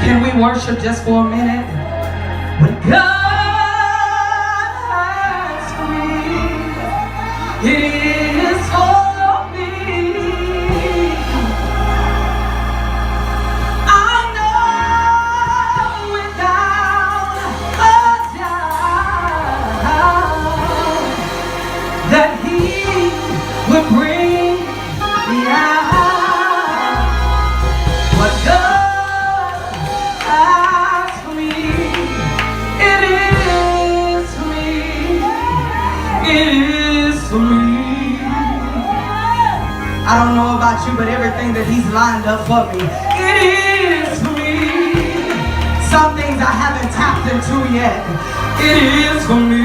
Can we worship just for a minute? When God has me, it is for me. I know without a doubt that He would bring me out. What God has for me, it is for me. It is for me. I don't know about you, but everything that He's lined up for me, it is for me. Some things I haven't tapped into yet, it is for me.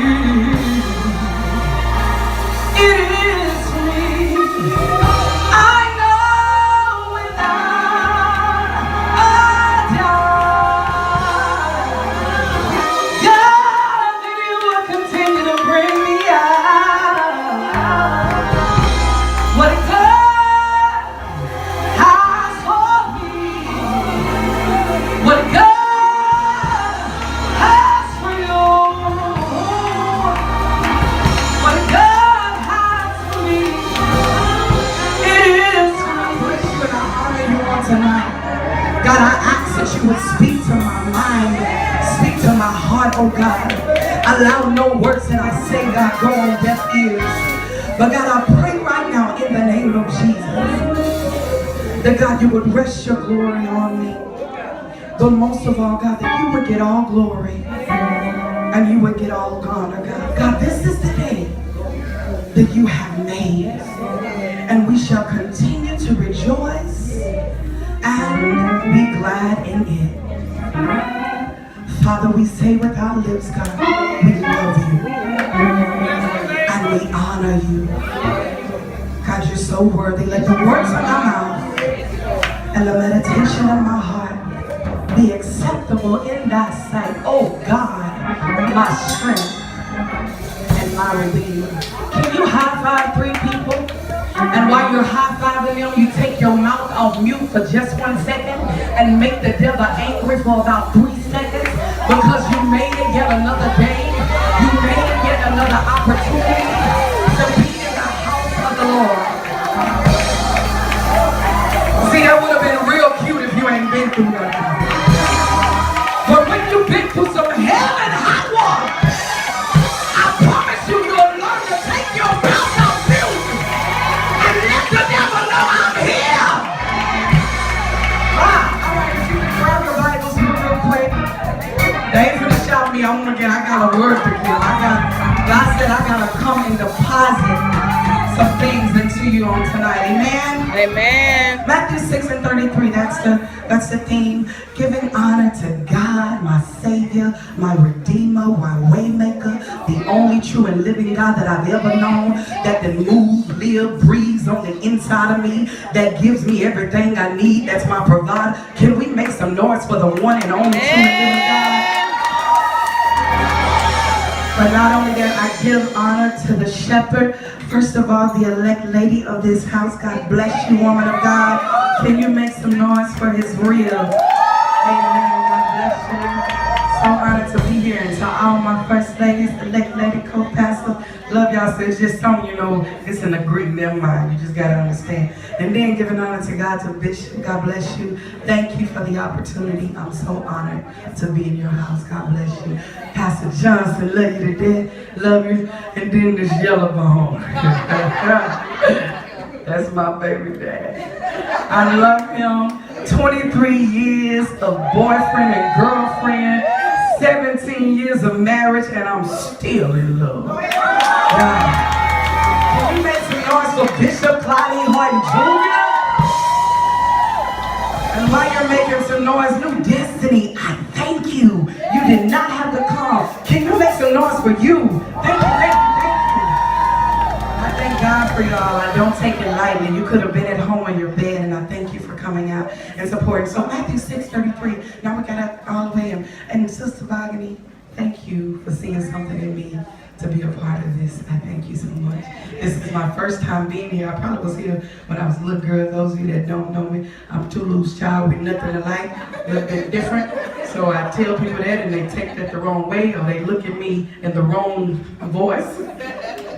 It is for me. I know without a doubt, God, that He will continue to bring me out. What God has for me, what God has for you, what God has for me, it is for me. I bless you and I honor you on tonight. God, I ask that you would speak to my mind, speak to my heart, oh God. Allow no words that I say, God, go on deaf ears. But God, I pray right now in the name of Jesus that God, you would rest your glory on me. But most of all, God, that you would get all glory and you would get all honor, God. God, this is the day that you have made, and we shall continue to rejoice and be glad in it. Father, we say with our lips, God, we love you and we honor you. God, you're so worthy. Let the words of my mouth and the meditation of my heart be acceptable in thy sight, oh God, my strength and my redeemer. Can you high five 3 people? And while you're high-fiving them, you take your mouth off mute for just 1 second and make the devil angry for about 3 seconds, because you made it yet another day. You made it yet another opportunity to be in the house of the Lord. See, that would have been real cute if you ain't been through nothing. But when you've been through some hell and hot water, I promise you, you'll learn to take your mouth off mute and let the devil know I'm here. All right, if you can grab your Bibles real quick. They ain't gonna shout me on again. I got a word to give. God said I gotta come and deposit some things into you on tonight. Amen. Amen. Matthew 6:33. That's the theme. Giving honor to God, my Savior, my Redeemer, my Waymaker, the only true and living God that I've ever known, that can move, live, breathe on the inside of me, that gives me everything I need, that's my provider. Can we make some noise for the one and only true and living God? But not only that, I give honor to the shepherd. First of all, the elect lady of this house. God bless you, woman of God. Can you make some noise for his real? Amen. God bless you. So honored to be here. And to all my first ladies, elect lady, co-pastor, love y'all. So it's just something, it's in the Greek, never mind. You just got to understand. And then giving honor to God, to Bishop. God bless you. Thank you for the opportunity. I'm so honored to be in your house. God bless you. Pastor Johnson, love you to death. Love you. And then this yellow bone. That's my baby dad. I love him. 23 years of boyfriend and girlfriend. 17 years of marriage, and I'm still in love. God. Can you make some noise for Bishop Clyde Harden Jr.? And while you're making some noise, New Destiny, I thank you. You did not have to come. Can you make some noise for you? Thank you, thank you, thank you. I thank God for y'all. I don't take it lightly. You could have been at home in your bed, and I thank you for coming out and supporting. So Matthew 6:33. Now we got up all the way in. And Sister Vagani, thank you for seeing something in me to be a part of this. I thank you so much. This is my first time being here. I probably was here when I was a little girl. Those of you that don't know me, I'm too loose child with nothing alike, a little bit different. So I tell people that and they take that the wrong way, or they look at me in the wrong voice.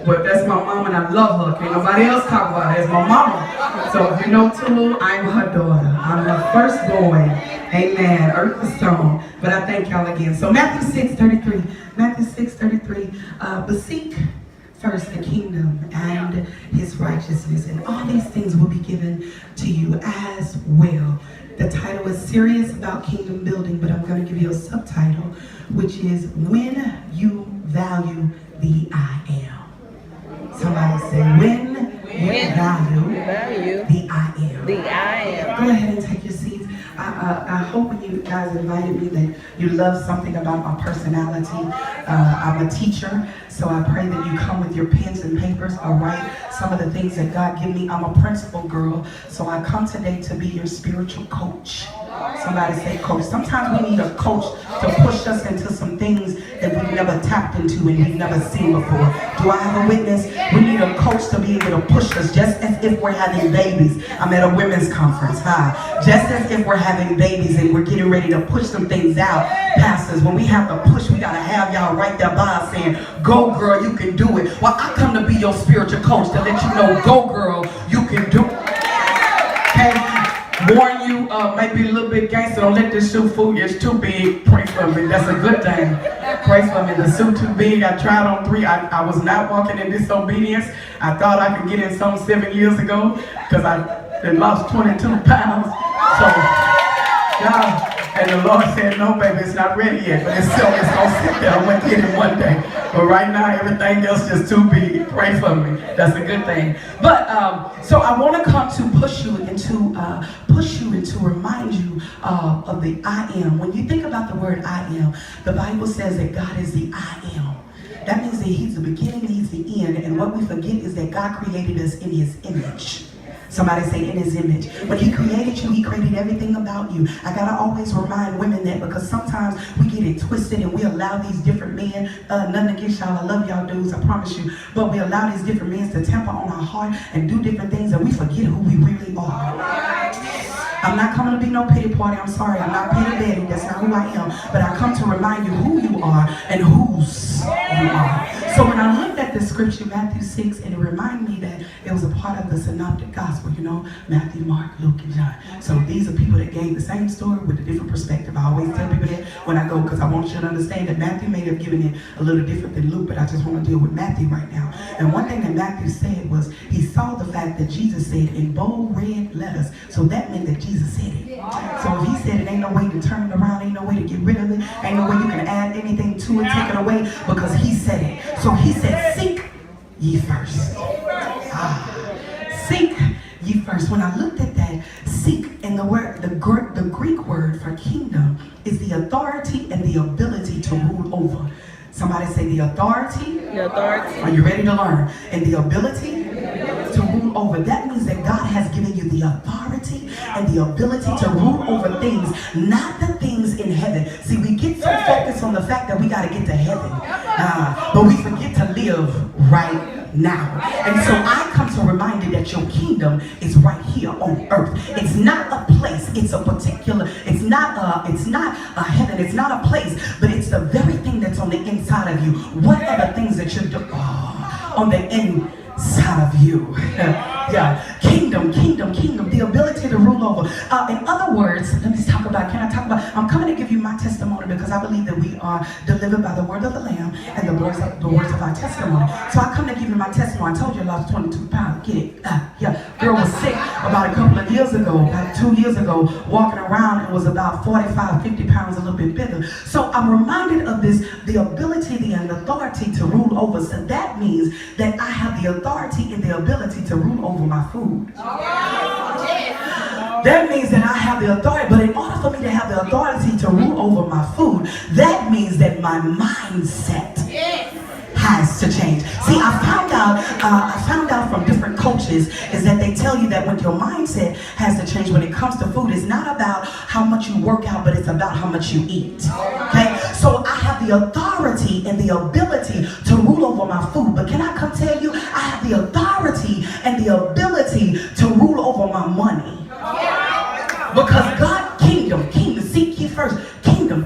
But that's my mom and I love her. Can't nobody else talk about her. It's my mama. So if you know Tulu, I'm her daughter. I'm her firstborn. Amen. Earth the stone. But I thank y'all again. So Matthew 6:33. Matthew 6:33. But seek first the kingdom and his righteousness, and all these things will be given to you as well. The title is serious about kingdom building, but I'm going to give you a subtitle, which is When You Value the I Am. Somebody say, when you value the I Am. The I Am. Go ahead and take your seats. I hope when you guys invited me that you love something about my personality. I'm a teacher, so I pray that you come with your pens and papers. I'll write some of the things that God gave me. I'm a principal girl, so I come today to be your spiritual coach. Somebody say coach. Sometimes we need a coach to push us into some things that we've never tapped into and we've never seen before. Do I have a witness? We need a coach to be able to push us just as if we're having babies. I'm at a women's conference, just as if we're having babies and we're getting ready to push some things out. Pastors, when we have to push, we got to have y'all right there by us saying, go girl, you can do it. Well, I come to be your spiritual coach to let you know, go girl, you can do it. Okay? Warn you, might be a little bit gangster. Don't let this shoe fool you. It's too big. Pray for me. That's a good thing. Pray for me. The suit too big. I tried on 3. I was not walking in disobedience. I thought I could get in some 7 years ago because I lost 22 pounds. So, y'all. And the Lord said, no, baby, it's not ready yet. But it's going to sit there. I'm going to get it one day. But right now, everything else is too big. Pray for me. That's a good thing. But, so I want to come to push you and to remind you of the I am. When you think about the word I am, the Bible says that God is the I am. That means that he's the beginning and he's the end. And what we forget is that God created us in his image. Somebody say in his image. When he created you, he created everything about you. I gotta always remind women that, because sometimes we get it twisted and we allow these different men, nothing against y'all, I love y'all dudes, I promise you, but we allow these different men to tamper on our heart and do different things and we forget who we really are. I'm not coming to be no pity party, I'm sorry, I'm not Petty Betty, that's not who I am, but I come to remind you who you are and whose you are. So when I looked at the scripture, Matthew 6, and it reminded me that it was a part of the synoptic gospel, you know, Matthew, Mark, Luke, and John. So these are people that gave the same story with a different perspective. I always tell people that when I go, because I want you to understand that Matthew may have given it a little different than Luke, but I just want to deal with Matthew right now. And one thing that Matthew said was, he saw the fact that Jesus said in bold red letters, so that meant that Jesus said it. So if he said it, ain't no way to turn it around, ain't no way to get rid of it, ain't no way you can add anything to it, take it away, because he said it. So he said, seek ye first. Seek ye first. When I looked at that, seek in the word, the Greek word for kingdom is the authority and the ability to rule over. Somebody say the authority. The authority. Are you ready to learn? And the ability to rule over. That means that God has given you the authority and the ability to rule over things, not the things in heaven. See, we get so focused on the fact that we got to get to heaven, but we forget to live right now. And so I come to remind you that your kingdom is right here on earth. It's not a place, it's a particular, it's not a heaven, it's not a place, but it's the very thing that's on the inside of you. What are the things that you're doing on the inside of you? Yeah, kingdom, the ability to rule over. In other words, let me talk about, I'm coming to give you my testimony because I believe that we are delivered by the word of the Lamb and the words of our testimony. So I come to give you my testimony. I told you I lost 22 pounds. Get it? Yeah. Girl was sick about a couple of years ago, about 2 years ago, walking around and was about 45, 50 pounds, a little bit bigger. So I'm reminded of this, the ability and the authority to rule over. So that means that I have the authority and the ability to rule over my food. That means that I have the authority, but in order for me to have the authority to rule over my food, that means that my mindset has to change. See, I found out from different coaches is that they tell you that when your mindset has to change when it comes to food, it's not about how much you work out, but it's about how much you eat. Okay? So I have the authority and the ability to rule over my food. But can I come tell you, I have the authority and the ability to rule over my money. Because God, kingdom, seek ye first. Kingdom.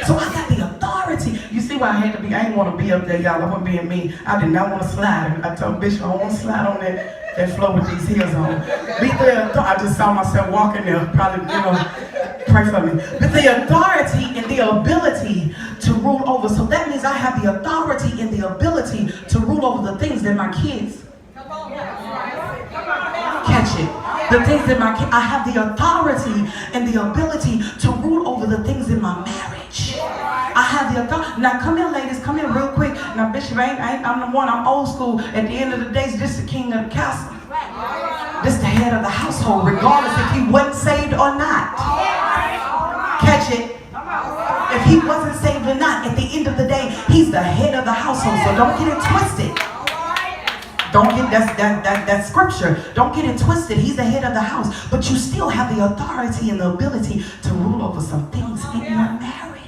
So I got the authority. You see why I had to be, I didn't want to be up there, y'all. I wasn't being me. I did not want to slide. I told Bishop, I don't want to slide on that floor with these heels on. I just saw myself walking there, probably, pray for me. But the authority and the ability to rule over. So that means I have the authority and the ability to rule over the things that my kids catch it. The things that I have the authority and the ability to rule over the things in my marriage. I have the authority. Now come here, ladies, come here real quick. Now Bishop, I'm the one, I'm old school. At the end of the day, this is the king of the castle. This is the head of the household, regardless if he wasn't saved or not. Catch it. If he wasn't saved or not, at the end of the day, he's the head of the household. So don't get it twisted. Don't get that scripture. Don't get it twisted. He's the head of the house. But you still have the authority and the ability to rule over some things in your marriage.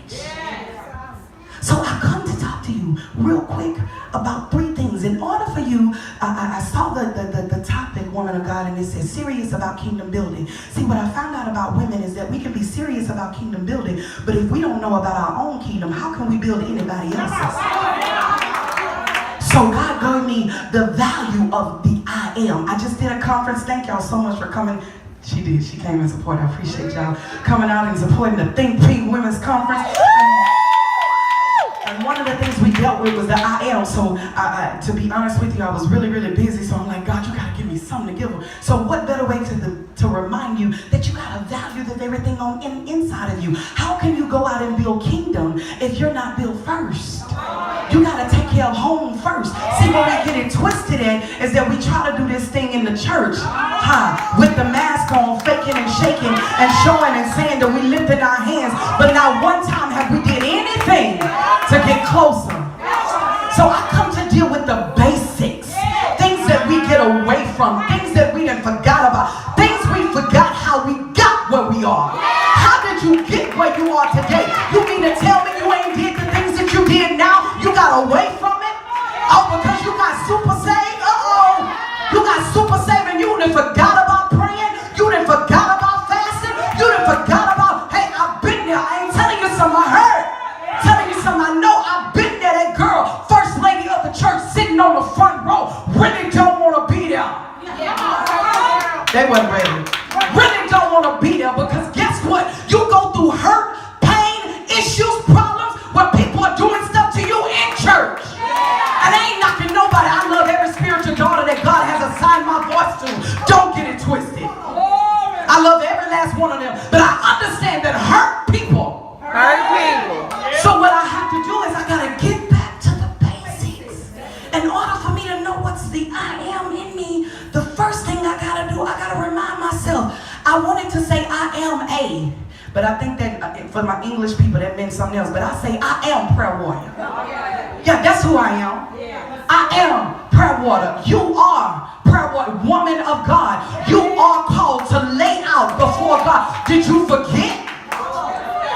So I come to talk to you real quick about 3 things. In order for you, I saw the topic, woman of God, and it says serious about kingdom building. See, what I found out about women is that we can be serious about kingdom building, but if we don't know about our own kingdom, how can we build anybody else's? So God gave me the value of the I am. I just did a conference. Thank y'all so much for coming. She did. She came and supported. I appreciate y'all coming out and supporting the Think Pink Women's Conference. And one of the things we dealt with was the I am. So to be honest with you, I was really, really busy. So I'm like, God, you got to give me something to give them. So what better way to remind you that you got to value the very thing on inside of you? How can you go out and build kingdom if you're not built first? You got to take care of home first. See, where we get it twisted in is that we try to do this thing in the church, with the mask on, faking and shaking and showing and saying that we lifted our hands. But not one time have we did anything to get closer. So I come to deal with the basics. Things that we get away from. Things that we done forgot about. Things we forgot how we got where we are. How did you get where you are today? You mean to tell me you ain't did the things that you did now? You got away from it? Oh, because you got super saved? Uh-oh. You got super saved and you done forgot about praying? You done forgot about fasting? You done forgot about, hey, I've been there. I ain't telling you something I heard. Telling you something I know. I've been there. That girl, first lady of the church, sitting on the front row, really don't want to be there. They wasn't ready. Really don't want to be there because guess what? You go through hurt, pain, issues, problems where people are doing stuff to you in church. And I ain't knocking nobody. I love every spiritual daughter that God has assigned my voice to. Don't get it twisted. I love every last one of them. But I understand that hurt people. So what I have to do is I got to get back to the basics. In order for me to know what's the I am in me, the first thing I got to do, I got to remind myself. I wanted to say I am a, but I think that for my English people that meant something else. But I say I am prayer warrior. Yeah, that's who I am. I am prayer warrior. You are prayer warrior, woman of God. You are called to lay out before God. Did you forget?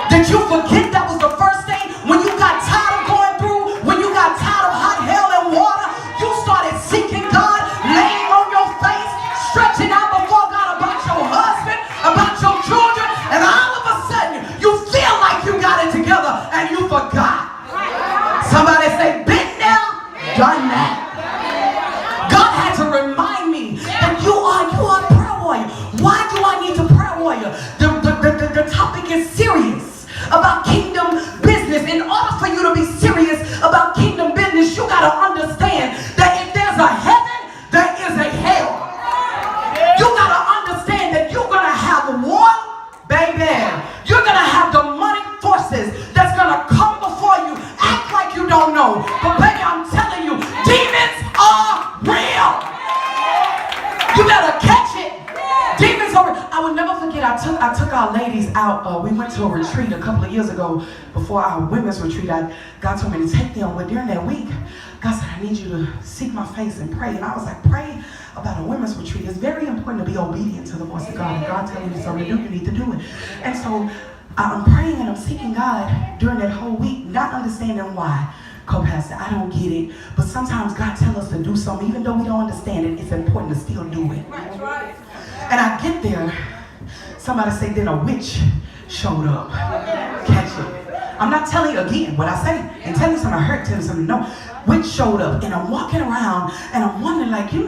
Did you forget that was the first thing when you got tired of going through, when you got tired of hot hell and water, you started seeking God, laying on your face, stretching out before God about your husband, about your children, and all of a sudden you feel like you got it together and you forgot. Somebody say, been there, done that. God had to remind me that you are a prayer warrior. Why do I need to prayer warrior? The topic is serious. About kingdom business. In order for you to be serious about kingdom business, you got to understand that if there's a heaven, there is a hell. You got to understand that you're going to have war, baby. You're going to have demonic forces that's going to come before you. Act like you don't know. But baby, I'm telling you, demons are real. You better catch it. Demons are real. I will never forget, I took our ladies out. We went to a retreat a couple of years ago before our women's retreat. God told me to take them. But during that week, God said, I need you to seek my face and pray. And I was like, pray about a women's retreat. It's very important to be obedient to the voice of God. If God telling you something to do, you need to do it. And so I'm praying and I'm seeking God during that whole week, not understanding why. Co-pastor, I don't get it. But sometimes God tells us to do something, even though we don't understand it, it's important to still do it. That's right. And I get there, somebody say, then a witch showed up. Catch it. I'm not telling you again what I say. And tell you something I heard, tell you something no. Witch showed up, and I'm walking around, and I'm wondering, like, you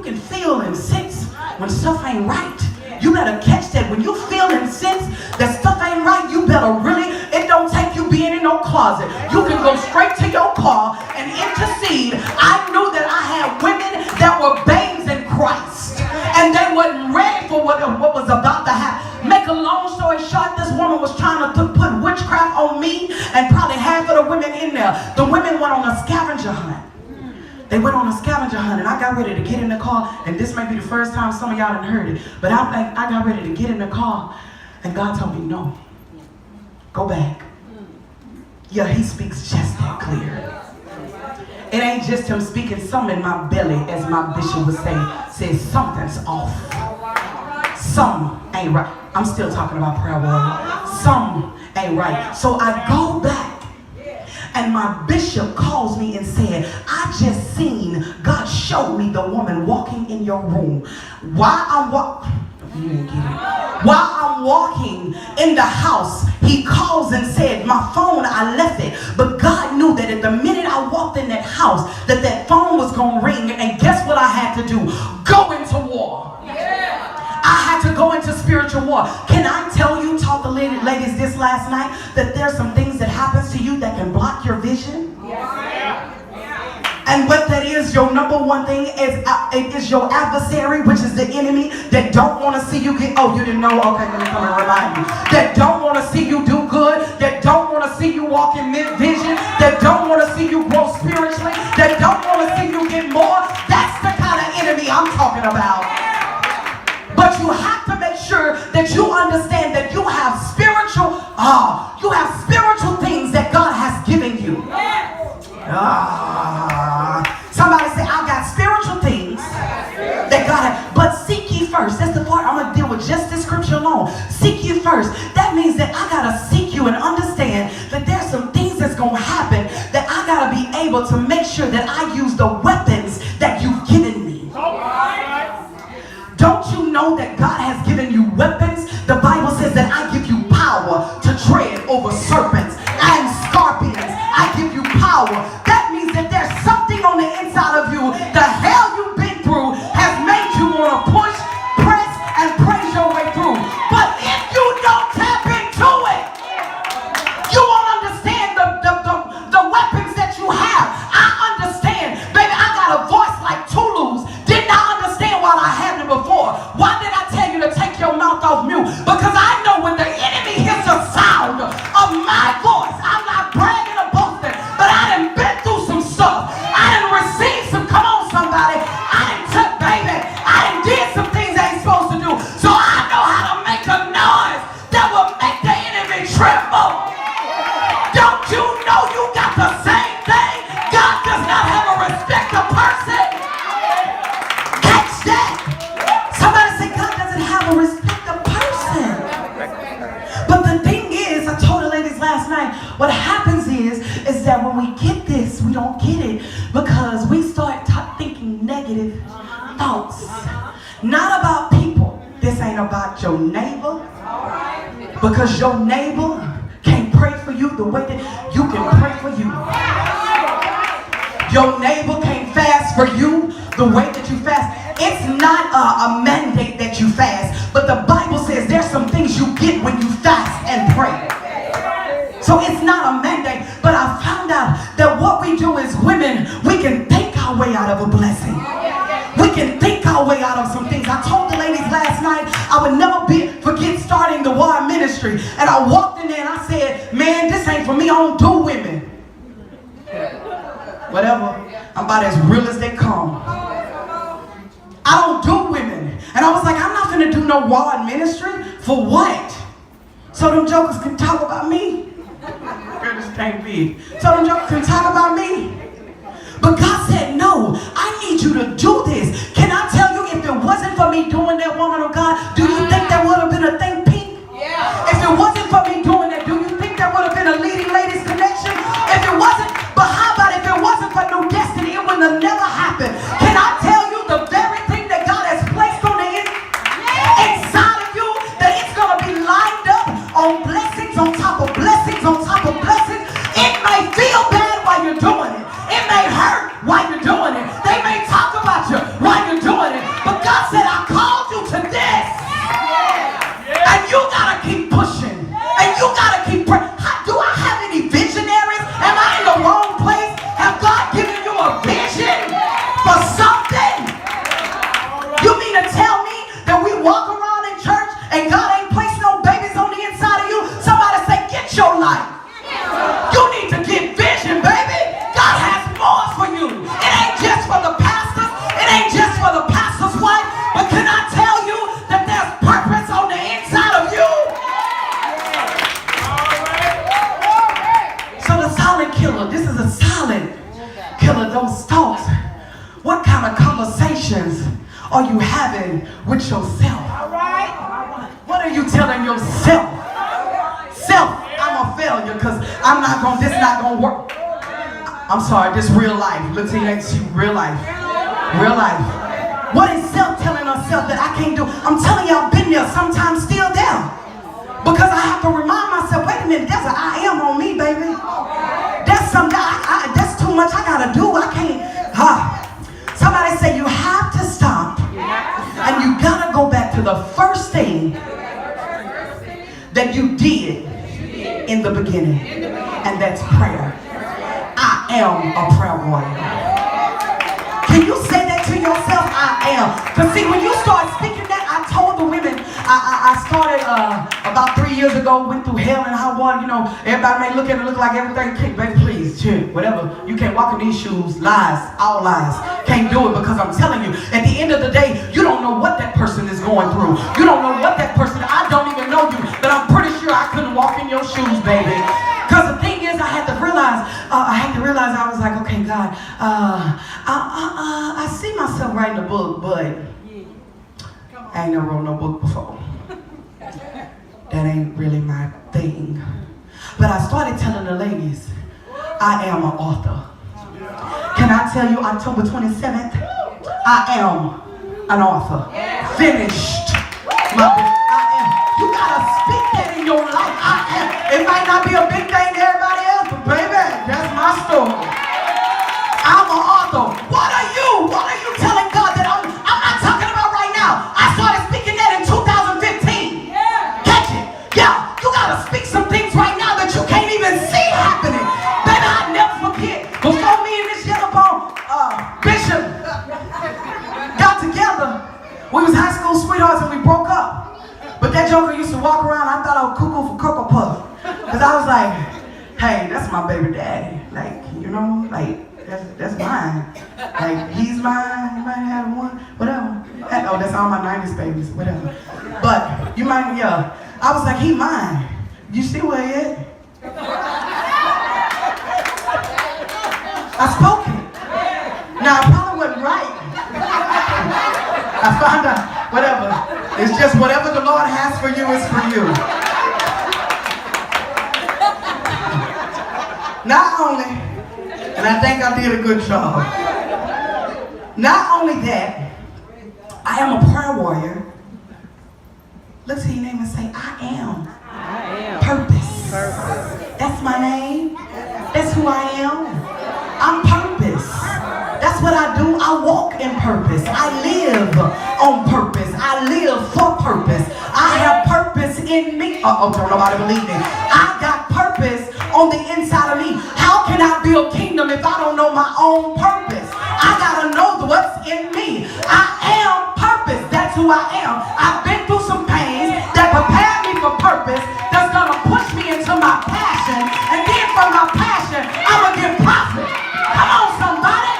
can feel and sense when stuff ain't right. You better catch that. When you feel and sense that stuff ain't right, you better really, it don't take you being in no closet. You can go straight to your car and intercede. I knew that I had women that were babes in Christ, and they wasn't ready for what was about to happen. Make a long story short, this woman was trying to put witchcraft on me and probably half of the women in there. The women went on a scavenger hunt. They went on a scavenger hunt, and I got ready to get in the car, and this may be the first time some of y'all done heard it, but I got ready to get in the car, and God told me, no, go back. Yeah, he speaks just that clear. It ain't just him speaking, something in my belly, as my bishop would say, says something's off. Some ain't right. I'm still talking about prayer warrior. Some ain't right. So I go back. And my bishop calls me and said, I just seen God show me the woman walking in your room. While I'm walking in the house, he calls and said, my phone, I left it. But God knew that at the minute I walked in that house, that phone was going to ring. And guess what I had to do? Go into war. I had to go into spiritual war. Can I tell you, told the ladies this last night, that there's some things that happens to you that can block your vision? And what that is, your number one thing is your adversary, which is the enemy that don't want to see you get, oh, you didn't know? Okay, let me come and remind you. That don't want to see you do good, that don't want to see you walk in mid-vision, that don't want to see you grow spiritually, that don't want to see you get more. That's the kind of enemy I'm talking about. But you have to make sure that you understand that you have spiritual things that God has given you. Somebody say, I got spiritual things that God has. But seek ye first. That's the part I'm going to deal with, just this scripture alone. Seek ye first. That means that I got to seek you and understand that there's some things that's going to happen, that I got to be able to make sure that I use the weapons that you've given me. Don't you know that God has given you weapons? The Bible says that I give you power to tread over serpents and scorpions. I give you power. That means that there's something on the inside of you. The hell you've been through has made you want to push, press, and praise your way through. But if you don't tap into it, you won't understand the weapons that you have. I understand. Baby, I got a voice like Tulu's. Did not understand while I had it before. Why did I tell you to take your mouth off mute? Because I know when the enemy hears the sound of my voice, I'm not bragging or boasting, but I done been through some stuff. I done received some, come on somebody, I done took, baby, I done did some things I ain't supposed to do. So I know how to make a noise that will make the enemy tremble. Don't you know you got the same thing? God does not have a respect of person. Somebody say God doesn't have a respect of person. But the thing is, I told the ladies last night, what happens is that when we get this, we don't get it because we start thinking negative thoughts. Not about people. This ain't about your neighbor. Because your neighbor can't pray for you the way that you can pray for you. Your neighbor can't fast for you the way that you fast. It's not a mandate that you fast, but the Bible says there's some things you get when you fast and pray. So it's not a mandate, but I found out that what we do as women, we can think our way out of a blessing. We can think our way out of some things. I told the ladies last night I would never forget starting the WAR ministry, and I walked in there and I said, man, this ain't for me. I don't do women. Whatever. I'm about as real as they come. I don't do women. And I was like, I'm not going to do no WAR ministry. For what? So them jokers can talk about me. Girl, this thing big. So them jokers can talk about me. But God said, no, I need you to do this. Can I tell you, if it wasn't for me doing that, woman of God, do you think that would have been a thing, Pink? Yeah. If it wasn't for me doing of blessings on top of blessings. It may feel bad while you're doing it. It may hurt while you're doing it. They may talk about you while you're doing it. But God said, I called you to this. And you gotta keep pushing. And you gotta keep praying. Do I have any visionaries? Am I in the wrong place? Have God given you a vision for something? You mean to tell me that we walk around in church and God ain't placed no babies on the inside of you? Somebody say, get your life. You need to get vision, baby. God has more for you. It ain't just for the pastors. It ain't just for the pastor's wife. But can I tell you that there's purpose on the inside of you? So the silent killer, this is a silent killer. Those thoughts. What kind of conversations are you having with yourself? What are you telling yourself? Self, I'm a failure because this not gonna work. I'm sorry, this real life. Let's see, real life. Real life. What is self telling herself that I can't do? I'm telling you, I've been there, sometimes still there. Because I have to remind myself, wait a minute, there's an I am on me, baby. That's something, that's too much I gotta do. I can't. Somebody say you have to stop and you gotta go back to the first thing that you did in the beginning, and that's prayer. I am a prayer warrior. Can you say that to yourself? I am. Because see, when you start speaking that, I told the women, I started about 3 years ago, went through hell and high water. You know, everybody may look at it, look like everything. Baby, please, chill, whatever. You can't walk in these shoes. Lies, all lies. Can't do it because I'm telling you, at the end of the day, you don't know what that person is going through. You don't know what that person, I don't even know you, but I'm pretty sure I couldn't walk in your shoes, baby. Because the thing is, I had to realize, I was like, okay, God, I see myself writing a book, but I ain't never wrote no book before. That ain't really my thing. But I started telling the ladies, I am an author. Can I tell you, October 27th, I am an author. Finished my book. I am. You gotta speak that in your life. I am. It might not be a big thing to everybody else, but baby, that's my story. I'm an author. What are you? What are you telling God that I'm not talking about right now? I started speaking that in 2015. Catch it? Yeah, you gotta speak some things right now that you can't even see happening. Baby, I'll never forget. Before me and this yellow bone Bishop got together, we was high school sweethearts and we broke up. But that joker used to walk around, I thought I was cuckoo for Cocoa Puff. Because I was like, hey, that's my baby daddy. Like, you know, like, that's mine. Like, he's mine, you might have one, whatever. Oh, that's all my 90s babies, whatever. But, you might, yeah. I was like, he mine. You see where he is? I spoke it. Now, I probably wasn't right. I found out, whatever. It's just whatever the Lord has for you is for you. Not only, and I think I did a good job, not only that, I am a prayer warrior. Look to your name and say, I am. Purpose. That's my name. That's who I am. I'm purpose. That's what I do. I walk in purpose. I live on purpose. I live for purpose. I have purpose in me. Don't nobody believe me. I got purpose on the inside of me. How can I build kingdom if I don't know my own purpose? I gotta know what's in me. I am purpose. That's who I am. I've been through some pains that prepared me for purpose. That's gonna push me into my passion. And then from my passion, I'm gonna get profit. Come on, somebody.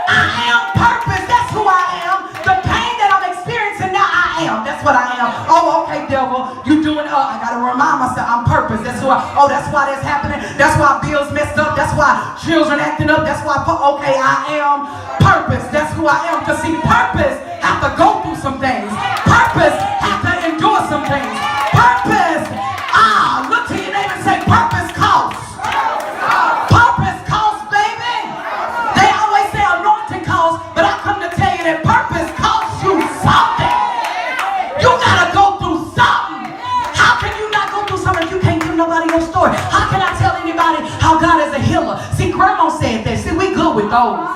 I am purpose. That's who I am. The pain that I'm experiencing now, I am. That's what I am. Oh, okay, devil. You doing, I gotta remind myself, I'm purpose. That's who that's why that's happening. That's why bills messed up. That's why children acting up. That's why, okay, I am purpose. That's who I am. Because see, purpose have to go through some things. Purpose have to endure some things. Purpose, look to your neighbor and say, purpose costs. Purpose costs, baby. They always say anointing costs, but I come to tell you that purpose costs you something. You gotta go through something. How can you not go through something if you can't give nobody your story? story. How can I tell anybody how God is a healer? See, Grandma said that. See, we good with those.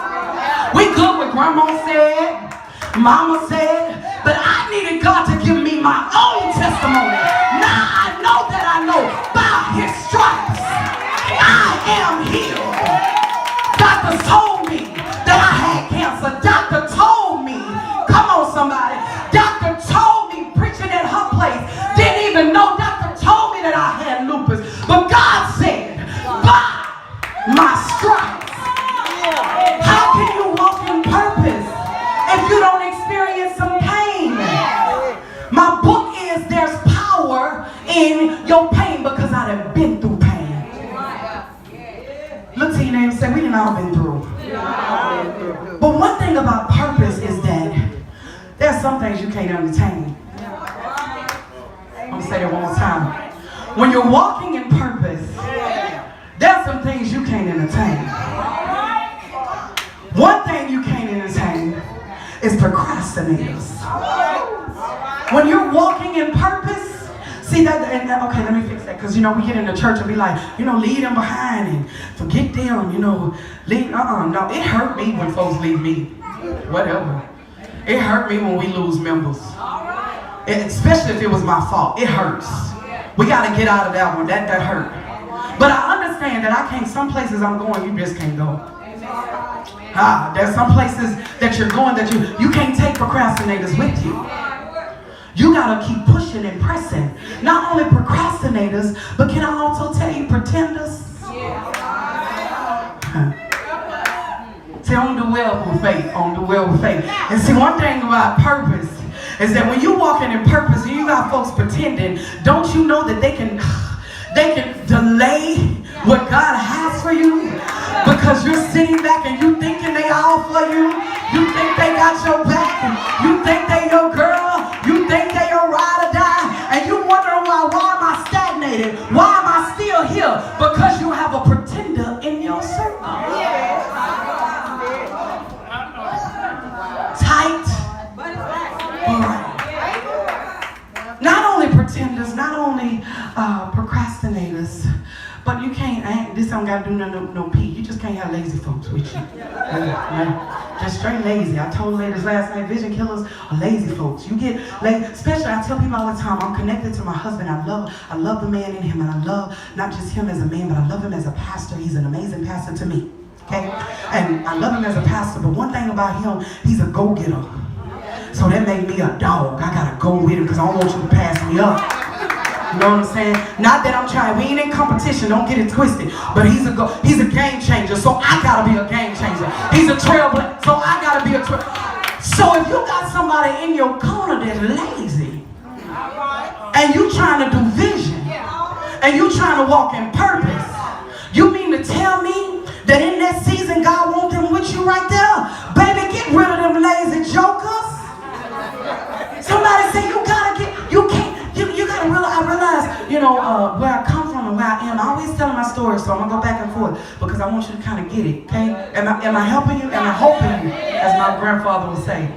We good with Grandma said, Mama said, but I needed God to give me my own testimony. Now I know that I know by His stripes I am healed. Doctor told me that I had cancer. Doctor told me, come on somebody, doctor told me preaching at her place, didn't even know. Doctor told me that I had lupus, but God said, by my stripes. How can you walk in purpose if you don't experience some pain? My book is There's Power in Your Pain, because I done been through pain. Look to your name and say, we done all been through. But one thing about purpose is that there's some things you can't entertain. I'm going to say that one more time. When you're walking in purpose, there's some things you can't entertain. One thing you can't entertain is procrastinators. When you're walking in purpose, see that, okay, let me fix that, because, we get in the church and be like, leave them behind and forget them, leave, no, it hurt me when folks leave me, whatever. It hurt me when we lose members, especially if it was my fault. It hurts. We got to get out of that one, that hurt. But I understand that I can't, some places I'm going, you just can't go. There's some places that you're going that you can't take procrastinators with you. You gotta keep pushing and pressing. Not only procrastinators, but can I also tell you pretenders? See, on the well with faith, on the well with faith. And see, one thing about purpose is that when you're walking in purpose and you got folks pretending, don't you know that they can delay what God has for you? Because you're sitting back and you thinking they all for you. You think they got your back. You think they your girl. You think they your ride or die. And you wondering why am I stagnated? Why am I still here? Because you have a pretender in your circle. Tight. All right. Not only pretenders, not only procrastinators, but you can't, this don't got to do no pee. You just can't have lazy folks with you. Just straight lazy. I told ladies last night, vision killers are lazy folks. You get lazy, especially I tell people all the time, I'm connected to my husband. I love the man in him, and I love not just him as a man, but I love him as a pastor. He's an amazing pastor to me. Okay? And I love him as a pastor, but one thing about him, he's a go-getter. So that made me a dog. I gotta go with him because I don't want you to pass me up. You know what I'm saying? Not that I'm trying. We ain't in competition. Don't get it twisted. But he's a game changer. So I gotta be a game changer. He's a trailblazer. So I gotta be a trailblazer. So if you got somebody in your corner that's lazy, and you trying to do vision, and you trying to walk in purpose, you mean to tell me that in that season God wants them with you right there? Baby, get rid of them lazy jokers. Somebody say you gotta realize, I realize, where I come from and where I am. I always telling my story, so I'm gonna go back and forth because I want you to kind of get it, okay? Am I helping you? Am I helping you? As my grandfather would say.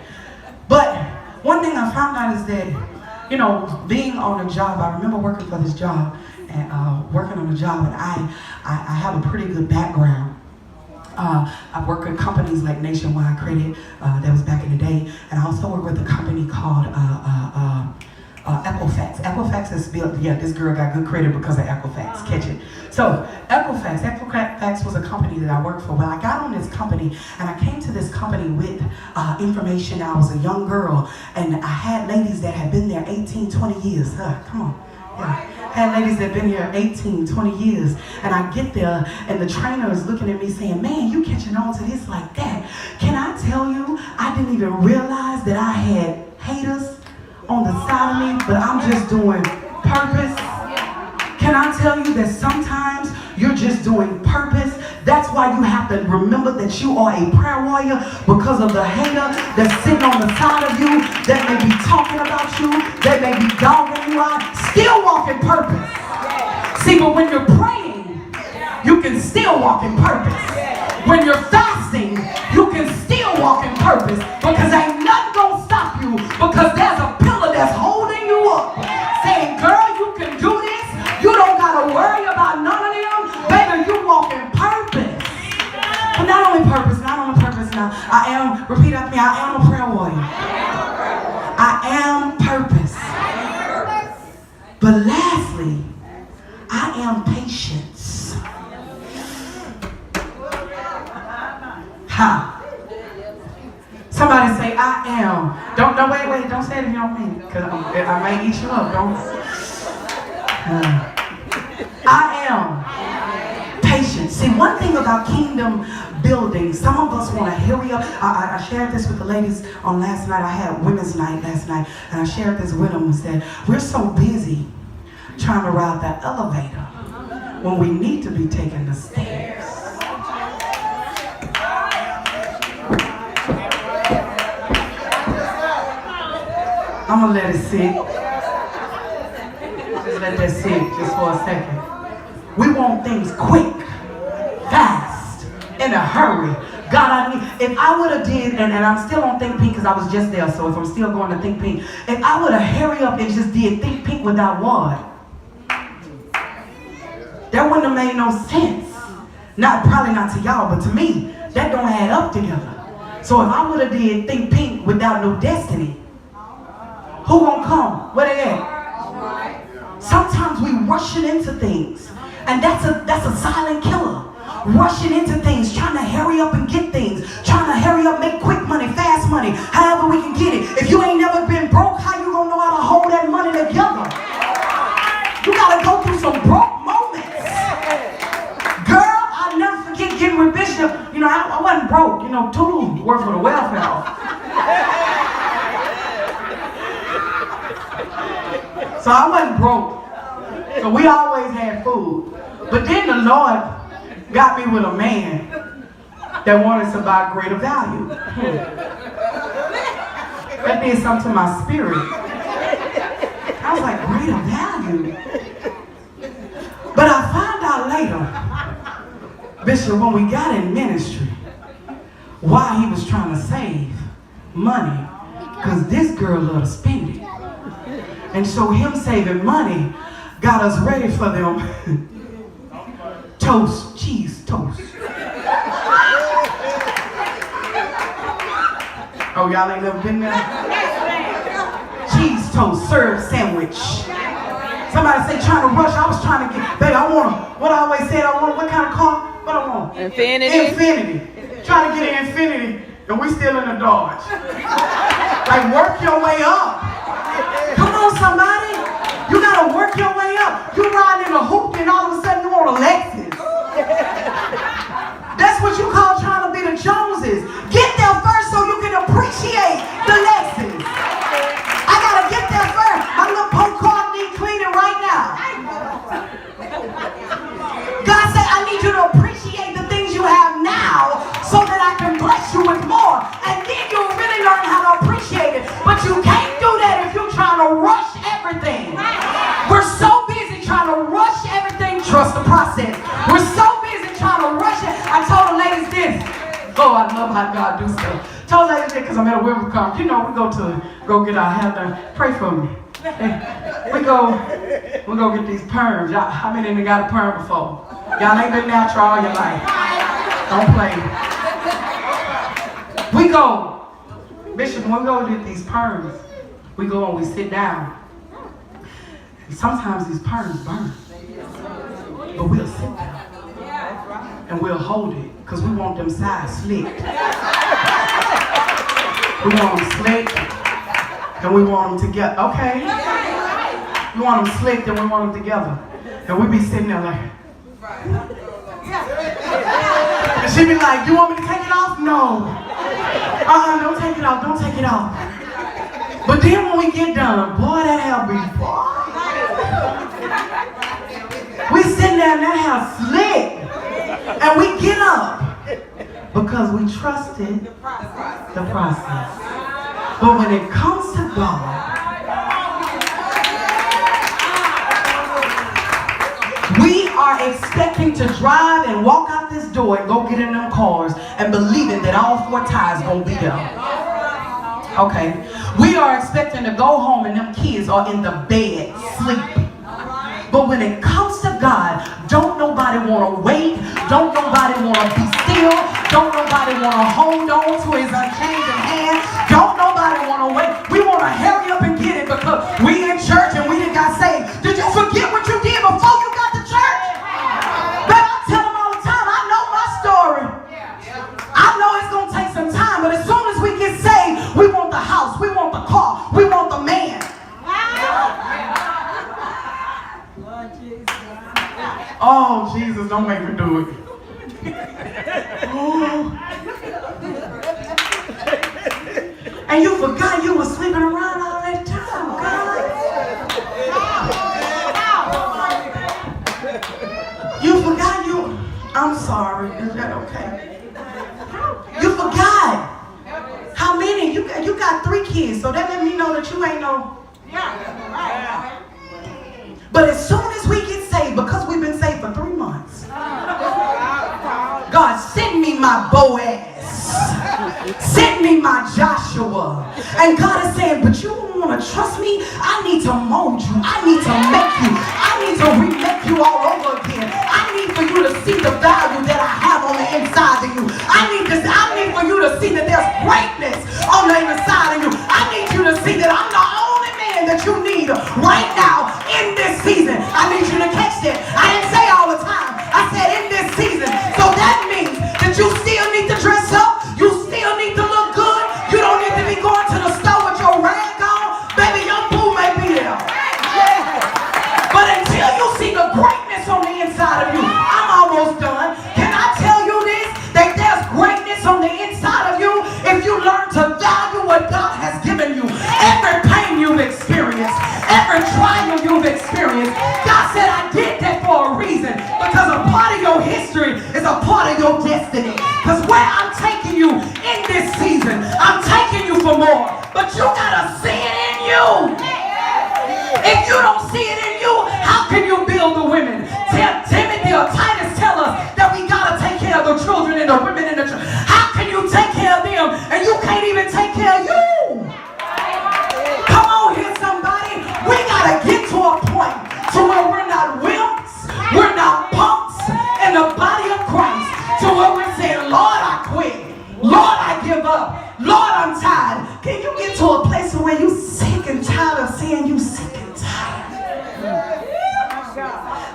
But one thing I found out is that, being on a job, I remember working for this job and working on a job, and I have a pretty good background. I work with companies like Nationwide Credit, that was back in the day, and I also work with a company called Equifax. Equifax is built, this girl got good credit because of Equifax, catch it. So Equifax was a company that I worked for. Well, I got on this company, and I came to this company with information. I was a young girl, and I had ladies that had been there 18, 20 years. Come on. Yeah. I had ladies that been here 18, 20 years, and I get there, and the trainer is looking at me saying, man, you catching on to this like that. Can I tell you, I didn't even realize that I had haters on the side of me, but I'm just doing purpose. Can I tell you that sometimes you're just doing purpose? That's why you have to remember that you are a prayer warrior, because of the hater that's sitting on the side of you, that may be talking about you, that may be dogging you out. Still walk in purpose. See, but when you're praying, you can still walk in purpose. When you're fasting, you can still walk in purpose, because ain't nothing gonna stop you, because there's a pillar that's holding you up, saying, girl, you can do this. You don't gotta worry about nothing. me, I am a prayer warrior. I am purpose. But lastly, I am patience. Ha. Somebody say, I am. Don't wait, don't say it if you don't mean it, because I might eat you up. Don't. I am patient. See, one thing about kingdom building, some of us want to hurry up. I shared this with the ladies on last night. I had women's night last night, and I shared this with them and said, we're so busy trying to ride that elevator when we need to be taking the stairs. I'm going to let it sit. Just let that sit just for a second. We want things quick, fast, in a hurry. God, I need, if I would have did, and I'm still on Think Pink because I was just there, so if I'm still going to Think Pink, if I would have hurry up and just did Think Pink without what? That wouldn't have made no sense. Probably not to y'all, but to me, that don't add up together. So if I would have did Think Pink without no destiny, who gonna come? Where they at? Sometimes we rushing into things, and that's a silent killer. Rushing into things, trying to hurry up and get things, trying to hurry up, make quick money, fast money, however we can get it. If you ain't never been broke, how you gonna know how to hold that money together? You gotta go through some broke moments. Girl, I'll never forget getting with Bishop. You know, I wasn't broke. You know, Tulu worked for the welfare. So I wasn't broke. So we always had food. But then the Lord got me with a man that wanted to buy greater value. That did something to my spirit. I was like, greater value? But I found out later, Bishop, when we got in ministry, why he was trying to save money. Because this girl loved to spend it. And so him saving money got us ready for them toast, cheese toast. Oh, y'all ain't never been there? Cheese toast, served sandwich. Somebody say trying to rush. I was trying to get, baby, I want what I always said, I want, what kind of car? What I want? Infinity. Infinity. Trying to get an Infinity, and we still in the Dodge. Like, work your way up. Come on, somebody. You gotta work your way up. You riding in a hoop and all of a sudden you want a Lexus. That's what you call trying to be the Joneses. Get there first so you can appreciate the Lexus. I gotta get there first. My little poke car need cleaning right now. God said, I need you to appreciate the things you have now so that I can bless you with more. And then you'll really learn how to appreciate it. But you can't do that if you're trying to rush everything. We're so busy trying to rush everything. Trust the process. We're so busy trying to rush it. I told the ladies this. Oh, I love how God do stuff. Told the ladies this because I'm at a women's conference. You know, we go get our hair done. Pray for me. We go get these perms. Y'all, how many of you got a perm before? Y'all ain't been natural all your life. Don't play. We go, Bishop, when we go get these perms, we go and we sit down. And sometimes these perms burn. But we'll sit down. And we'll hold it because we want them sides slicked. We want them slicked and we want them together. Okay? We want them slicked and we want them together. And we be sitting there like, and she be like, you want me to take it off? No. Don't take it off, don't take it off. But then when we get done, boy, that hair be we sitting there and that hair slick. And we get up because we trusted the process. But when it comes to God, we are expecting to drive and walk out this door and go get in them cars and believing that all four tires gonna be there. Okay. We are expecting to go home and them kids are in the bed sleeping. But when it comes to God, don't nobody want to wait. Don't nobody want to be still. Don't nobody want to hold on to his unchanging hand. saying? Don't nobody want to wait. We want to hurry up and get it because we in church and we done got saved. Did you forget what you did before you got to church? But I tell them all the time, I know my story. I know it's going to take some time, but as soon as we get saved, we want the house, we want the car, we want the man. Oh, Jesus, don't make me do it. Oh. And you forgot you were sleeping around all that time, God. You forgot you. I'm sorry. Is that okay? You forgot. How many? You got 3 kids, so that let me know that you ain't no. But as soon as we get saved, because we've been saved for 3 months, God, send me my Boaz. Send me my Joshua. And God is saying, but you don't want to trust me? I need to mold you. I need to make you. I need to remake you all over again. I need for you to see the value that I have on the inside of you. I need for you to see that there's greatness on the inside of you. I need you to see that I'm the only man that you need right now in this season. I need you to catch that. I didn't say all the time. I said in this season. So that means that you still need to dress up. You still need to look good. You don't need to be going to the store with your rag on. Baby, your boo may be there. But until you see the greatness on the inside of you, I'm almost done. Can I tell you this? That there's greatness on the inside of you if you learn to value what God has given you. Every pain you've experienced, every trial you've experienced, God said I did that for a reason. Because a part of your history is a part of your destiny. Because where I'm taking you in this season, I'm taking you for more. But you gotta see it in you. If you don't see it in you, how can you build the women? Timothy or Titus tell us that we gotta take care of the children and the women in the church. How can you take care of them and you can't even take care of you? Come on here, somebody. We gotta get to a point to where we're not wimps, we're not punks in the body of Christ, to where we're saying, Lord, I quit. Lord, I give up. Lord, I'm tired. Can you get to a place where you sick and tired of saying you sick and tired?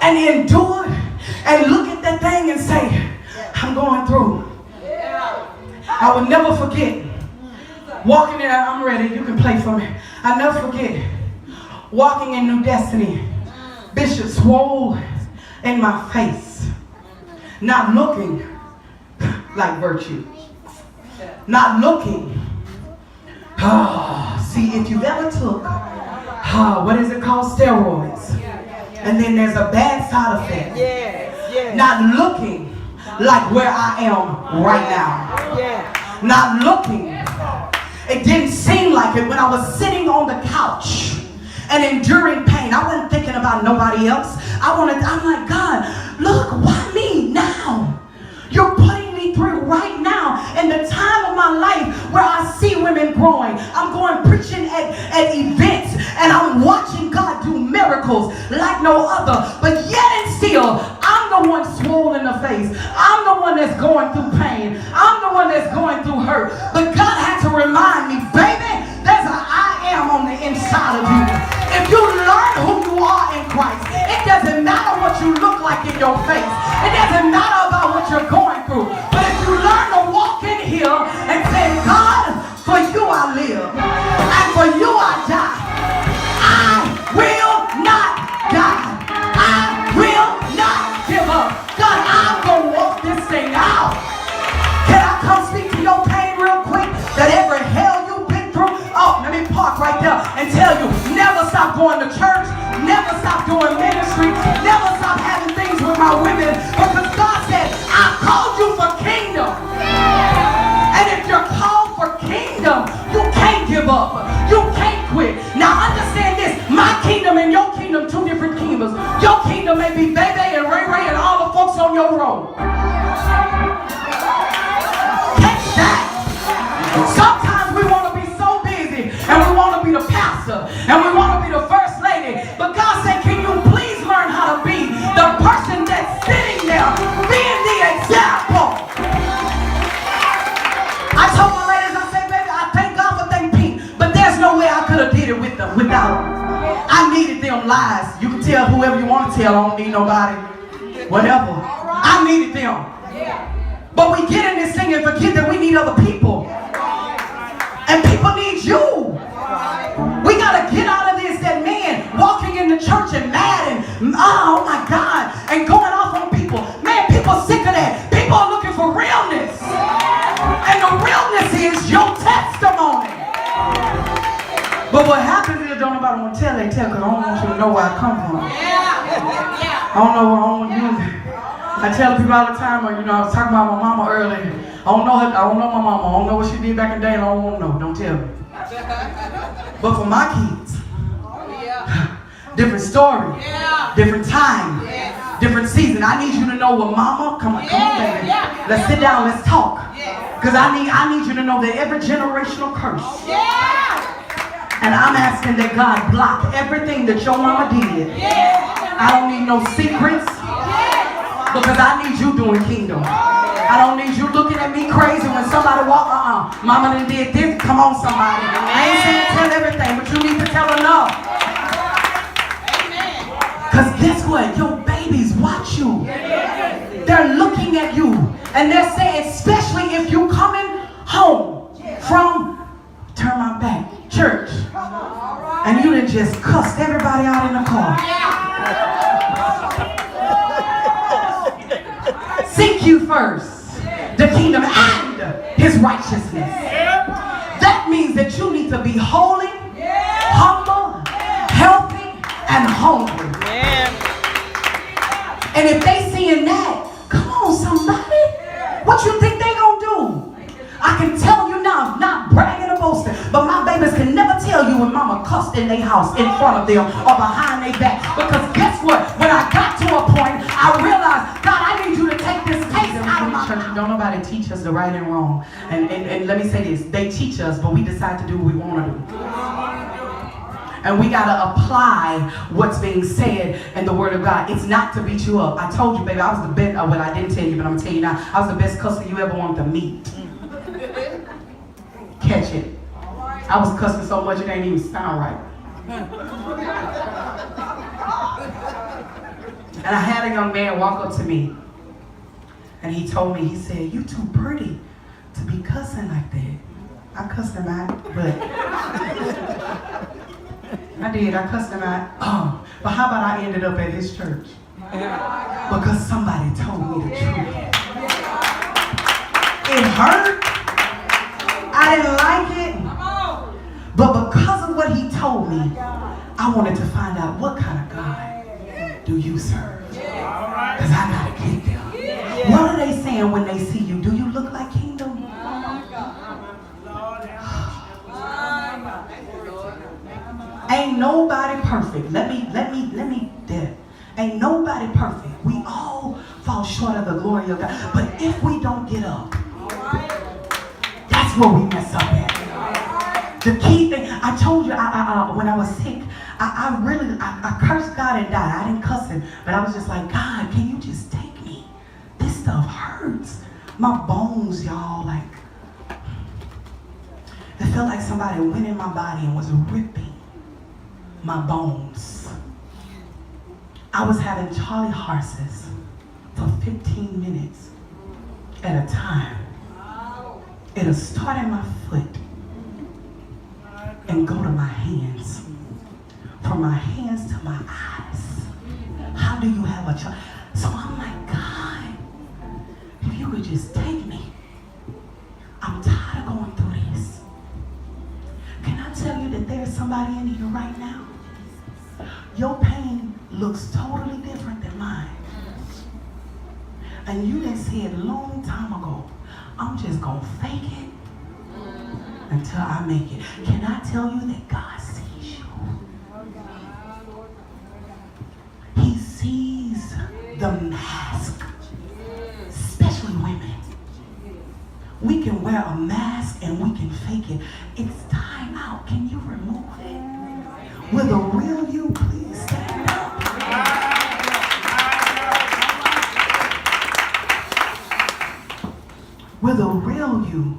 And endure and look at that thing and say, I'm going through. I will never forget walking in, I'm ready, you can play for me. I'll never forget walking in New Destiny. Bishop swole in my face, not looking like virtue, not looking. See, if you've ever took, what is it called, steroids, and then there's a bad side effect, not looking like where I am right now, not looking. It didn't seem like it when I was sitting on the couch and enduring pain. I wasn't thinking about nobody else. I'm like, God, look, why me now? You're putting me through right now in the time of my life where I see women growing. I'm going preaching at events and I'm watching God do miracles like no other. But yet and still, I'm the one swollen in the face. I'm the one that's going through pain. I'm the one that's going through hurt. But God had to remind me, baby, there's an I am on the inside of you. If you learn who you are in Christ, it doesn't matter what you look like in your face. It doesn't matter about what you're going through. But if you learn to walk in here and say, God, for you I live, and for you I die. I will not die. I will not give up. God, I'm going to walk this thing out. Can I come speak to your pain real quick? That every hell you've been through, oh, let me park right there and tell you, never stop going to church, never stop doing ministry, never stop having things with my women, because God said, I called you for kingdom. And if you're called for kingdom, you can't give up. You can't quit. Now understand this, my kingdom and your kingdom, two different kingdoms. Your kingdom may be Bebe and Ray Ray and all the folks on your road. Catch that. Sometimes we want to be so busy and we want to be the pastor and we want to be the first lady. But God said, can you please learn how to be the person that's sitting there being the example? I told my ladies, I said, baby, I thank tell I don't need nobody. Whatever. I needed them. But we get in this thing and forget that we need other people. And people need you. We got to get out of this, that man walking in the church and mad and, oh my God, and going off on people. Man, people sick of that. People are looking for realness. And the realness is your testimony. But what happens is, don't nobody want to tell, they tell, because I don't want you to know where I come from. I don't know where I want you. I tell people all the time, I was talking about my mama earlier. I don't know her, I don't know my mama. I don't know what she did back in the day, and I don't want to know. Don't tell me. But for my kids, different story, different time, different season. I need you to know what mama, come on, baby. Let's sit down, let's talk. Because I need you to know that every generational curse. And I'm asking that God block everything that your mama did. I don't need no secrets. Because I need you doing kingdom. I don't need you looking at me crazy when somebody walk, mama done did this. Come on, somebody. I ain't saying tell everything, but you need to tell enough. Because guess what? Your babies watch you. They're looking at you. And they're saying, especially if you coming home from, turn my back, church. And you done just cussed everybody out in the car. Seek you first the kingdom and his righteousness. That means that you need to be holy, humble, healthy, and hungry. And if they seeing that, come on somebody, what you think they gonna do? I can tell you now, not bragging or boasting, but my babies can never tell you when mama cussed in their house in front of them or behind their back. Because guess what? When I got to a point, I realized, God, I need you to take this taste out of my church. Don't nobody teach us the right and wrong. And let me say this, they teach us, but we decide to do what we want to do. And we got to apply what's being said in the word of God. It's not to beat you up. I told you, baby, I was the best, well, I didn't tell you, but I'm going to tell you now. I was the best cusser you ever wanted to meet. Catch it. I was cussing so much it ain't even sound right. And I had a young man walk up to me. And he told me, he said, you too pretty to be cussing like that. I cussed him out, but I did, I cussed him out. Oh, but how about I ended up at his church? Because somebody told me the truth. It hurt. I didn't like it. But because of what he told me, I wanted to find out what kind of God do you serve? Because I got to get there. What are they saying when they see you? Do you look like kingdom? Ain't nobody perfect. Let me there. Ain't nobody perfect. We all fall short of the glory of God. But if we don't get up, that's where we mess up at. The key thing, I told you, when I was sick, I cursed God and died. I didn't cuss him, but I was just like, God, can you just take me? This stuff hurts. My bones, y'all, like, it felt like somebody went in my body and was ripping my bones. I was having Charlie horses for 15 minutes at a time. It'll start at my foot and go to my hands. From my hands to my eyes. How do you have a child? So I'm like, God, if you could just take me. I'm tired of going through this. Can I tell you that there's somebody in here right now? Your pain looks totally different than mine. And you done said a long time ago, I'm just going to fake it until I make it. Can I tell you that God sees you? He sees the mask, especially women. We can wear a mask and we can fake it. It's time out. Can you remove it? Will the real you please stand up? Will the real you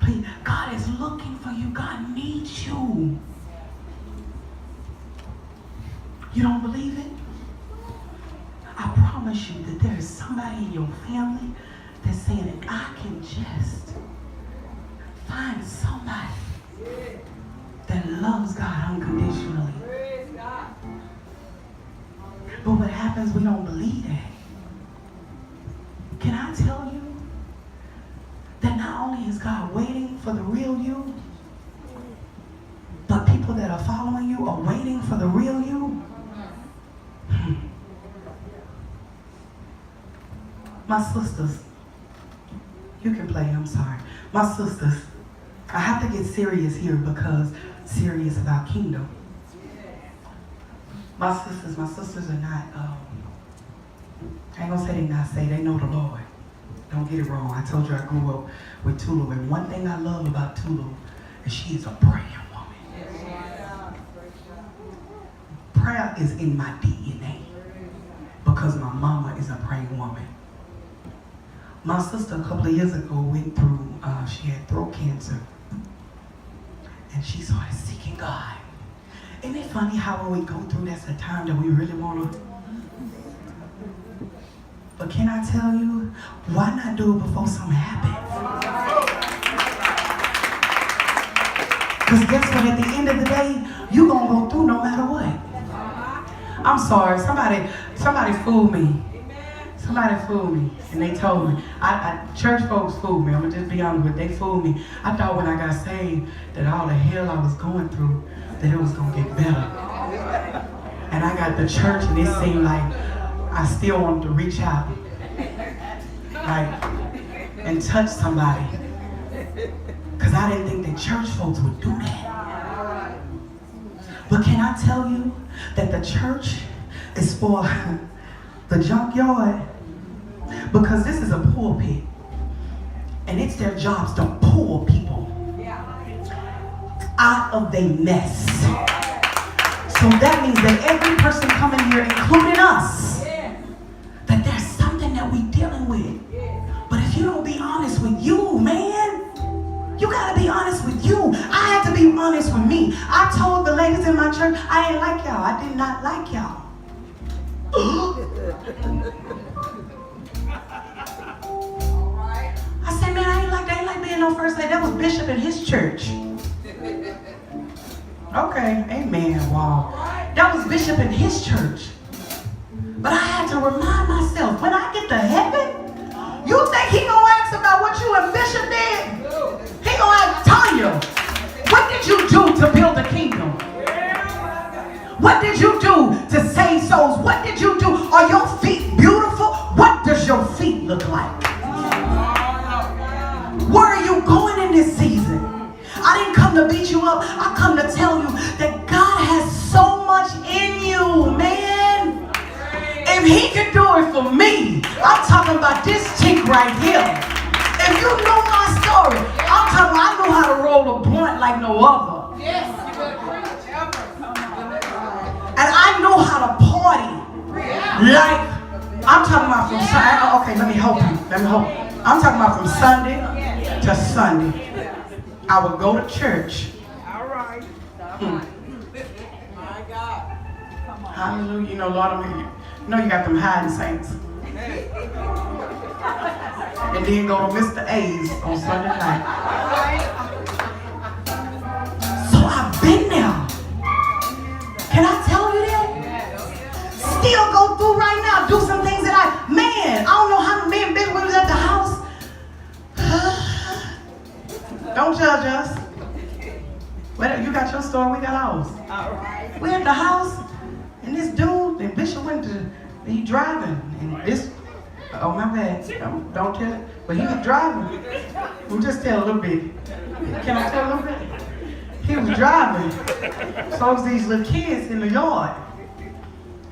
please? God is looking for you. God needs you. You don't believe it? promise you that there is somebody in your family that's saying that I can just find somebody that loves God unconditionally. But what happens, we don't believe that. Can I tell you that not only is God waiting for the real you, but people that are following you are waiting for the real you? My sisters, you can play, I'm sorry. My sisters, I have to get serious here because serious about kingdom. My sisters are not, I ain't gonna say they not saved, they know the Lord. Don't get it wrong. I told you I grew up with Tulu, and one thing I love about Tulu is she is a praying woman. Prayer is in my DNA because my mama is a praying woman. My sister a couple of years ago went through, she had throat cancer, and she started seeking God. Isn't it funny how when we go through that's a time that we really want to? But can I tell you, why not do it before something happens? Because guess what, at the end of the day, you're going to go through no matter what. I'm sorry, somebody fooled me. Somebody fooled me, and they told me. Church folks fooled me. I'm going to just be honest with you. They fooled me. I thought when I got saved that all the hell I was going through, that it was going to get better. And I got to church, and it seemed like I still wanted to reach out, like, and touch somebody. Because I didn't think that church folks would do that. But can I tell you that the church is for the junkyard? Because this is a pulpit, and it's their jobs to pull people out of their mess. So that means that every person coming here, including us, that there's something that we're dealing with. But if you don't be honest with you, man, you gotta be honest with you. I had to be honest with me. I told the ladies in my church, I ain't like y'all. I did not like y'all. I said, man, I ain't like being on first lady. That was Bishop in his church. Okay, amen, wow. That was Bishop in his church. But I had to remind myself, when I get to heaven, you think he gonna ask about what you and Bishop did? He gonna ask Tanya, what did you do to build the kingdom? What did you do to save souls? What did you do? Are your feet beautiful? What does your feet look like? Where are you going in this season? I didn't come to beat you up. I come to tell you that God has so much in you, man. If he can do it for me, I'm talking about this chick right here. If you know my story, I'm talking about I know how to roll a blunt like no other. Yes, you better preach. And I know how to party. Like, I'm talking about from Sunday. Okay, let me help you. I'm talking about from Sunday to Sunday. I would go to church. All right. My God. Hallelujah. You know, Lord, you know you got them hiding saints. And then go to Mr. A's on Sunday night. So I've been there. Can I tell you that? Still go through right now, do some things that I don't know how me and Big was at the house. Don't judge us. Well, you got your story, we got ours. All right. We at the house, and this dude, and Bishop went to, he driving, and this, oh my bad, don't tell it, but he was driving. We'll just tell a little bit. Can I tell a little bit? He was driving. So it was these little kids in the yard.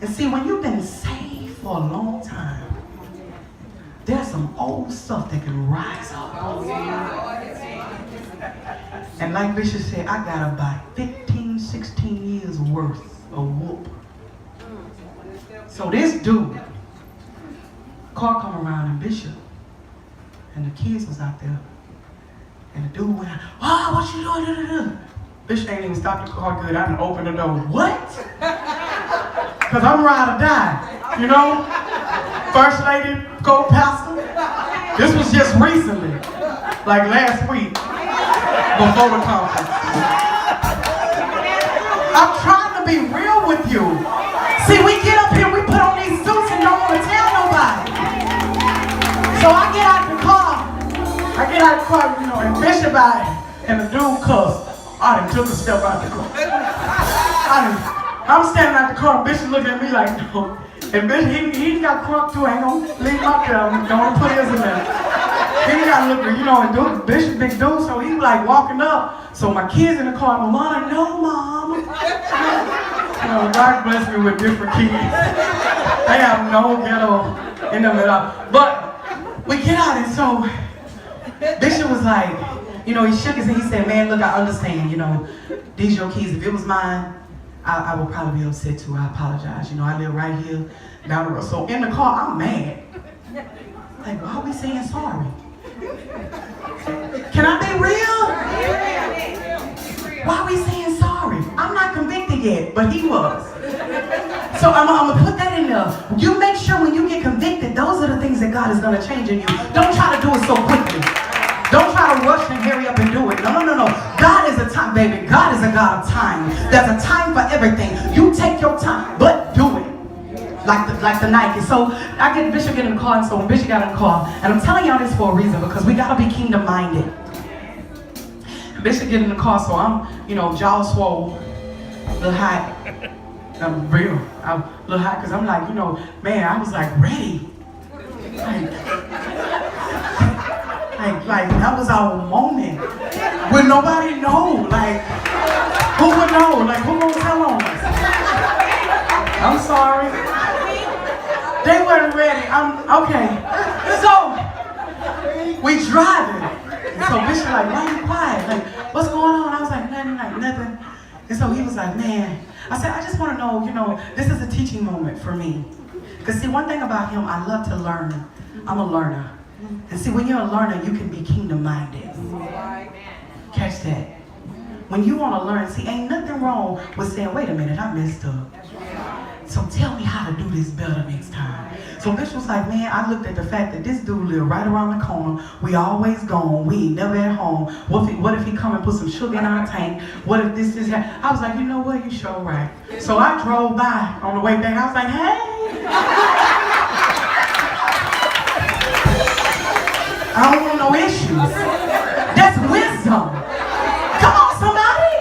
And see, when you've been saved for a long time, there's some old stuff that can rise up. And like Bishop said, I got about 15, 16 years worth of whoop. So this dude, car come around and Bishop, and the kids was out there. And the dude went out, oh, what you doing? Bishop ain't even stopped the car good. I done opened the door. What? Because I'm ride or die, you know? First lady, co-pastor. This was just recently, like last week, before the conference. I'm trying to be real with you. See, we get up here, we put on these suits and don't want to tell nobody. So I get out the car, you know, and Bishop and the dude cussed. I done took a step out the car. I'm standing out the car, and Bishop looking at me like, no. And Bishop, he got crunk too, I ain't gonna leave him up there, I'm gonna put his in there. He got looking, you know, and dude, Bishop big dude, so he like walking up. So my kids in the car, Mama, no, Mom. You know, God bless me with different kids. They have no ghetto in them at all. But we get out, and so Bishop was like, you know, he shook his head, he said, man, look, I understand, you know, these your keys. If it was mine, I would probably be upset too. I apologize. You know, I live right here down the road. So in the car, I'm mad. Like, why are we saying sorry? Can I be real? Why are we saying sorry? I'm not convicted yet, but he was. So I'm gonna put that in there. You make sure when you get convicted, those are the things that God is gonna change in you. Don't try to do it so quickly. Don't try to rush and hurry up and do it. No. God is a time, baby. God is a God of time. There's a time for everything. You take your time, but do it. Like the Nike. So I get Bishop get in the car, and so when Bishop got in the car, and I'm telling y'all this for a reason, because we gotta be kingdom minded. Bishop get in the car, so I'm, you know, jaw swole, a little hot. I'm real. I'm a little hot, because I'm like, you know, man, I was like ready. Like that was our moment. Would nobody know? Like, who would know? Like, who gonna tell on us? I'm sorry. They weren't ready. Okay. So we driving. So Bishop like, why you quiet? Like, what's going on? I was like, nothing. And so he was like, man. I said, I just want to know, you know, this is a teaching moment for me. Because see, one thing about him, I love to learn. I'm a learner. And see, when you're a learner, you can be kingdom-minded. Catch that. When you want to learn, see, ain't nothing wrong with saying, wait a minute, I messed up. So tell me how to do this better next time. So Bishop was like, man, I looked at the fact that this dude lived right around the corner. We always gone. We ain't never at home. What if he come and put some sugar in our tank? What if this? I was like, you know what? You sure right. So I drove by on the way back. I was like, hey. I don't want no issues. That's wisdom. Come on, somebody.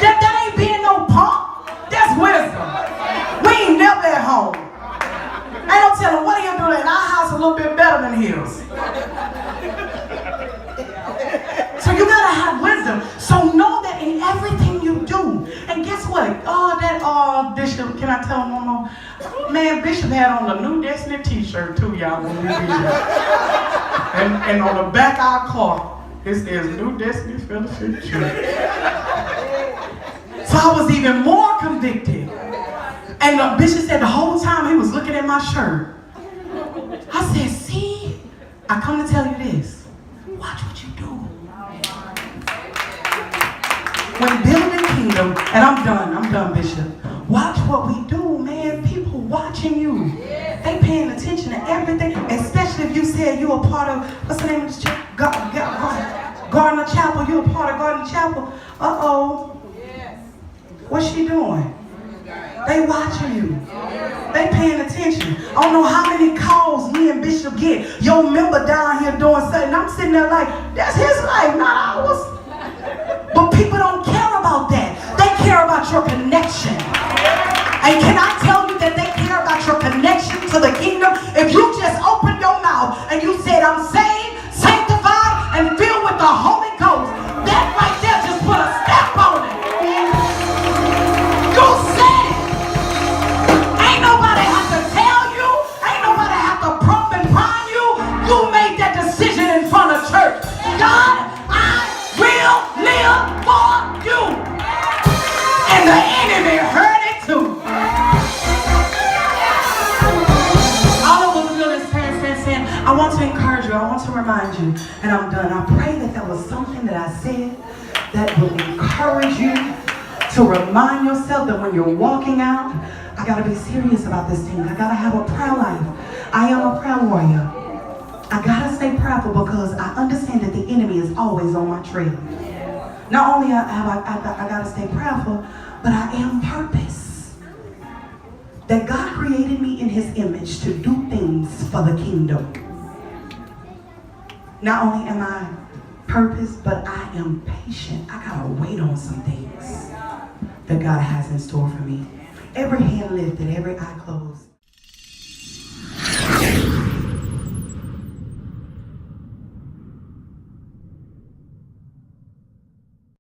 That ain't being no punk. That's wisdom. We ain't never at home. I don't tell them, what are you doing? In our house a little bit better than his. So you gotta have wisdom. So know that in everything you do. And guess what? Bishop, can I tell him one more? Man, Bishop had on the New Destiny t-shirt too, y'all, when we did that. And on the back of our car, it says New Destiny Fellowship Church. So I was even more convicted. And the Bishop said the whole time he was looking at my shirt. I said, see, I come to tell you this. Watch what you do. When building kingdom, and I'm done, Bishop. Watch what we do, man. People watching you. They paying attention to everything, especially if you said you're a part of, what's the name of this church? Gardner Chapel. You're a part of Gardner Chapel. Uh-oh. What's she doing? They watching you. They paying attention. I don't know how many calls me and Bishop get. Your member down here doing something. I'm sitting there like, that's his life, not ours. But people don't care about that. They care about your connection. And can I tell you that they care about your connection to the kingdom? If you just opened your mouth and you said, I'm saved, sanctified, and filled with the Holy Ghost, that right there just put a stamp on it. Go say it. Ain't nobody have to tell you. Ain't nobody have to probe and prime you. You made that decision in front of church. God, I will live for you. And the enemy heard it too. All over the building, saying, I want to encourage you, I want to remind you, and I'm done. I pray that there was something that I said that will encourage you to remind yourself that when you're walking out, I gotta be serious about this thing. I gotta have a prayer life. I am a prayer warrior. I gotta stay prayerful because I understand that the enemy is always on my trail. Not only have I gotta stay prayerful, but I am purpose. That God created me in his image to do things for the kingdom. Not only am I purpose, but I am patient. I gotta wait on some things that God has in store for me. Every hand lifted, every eye closed.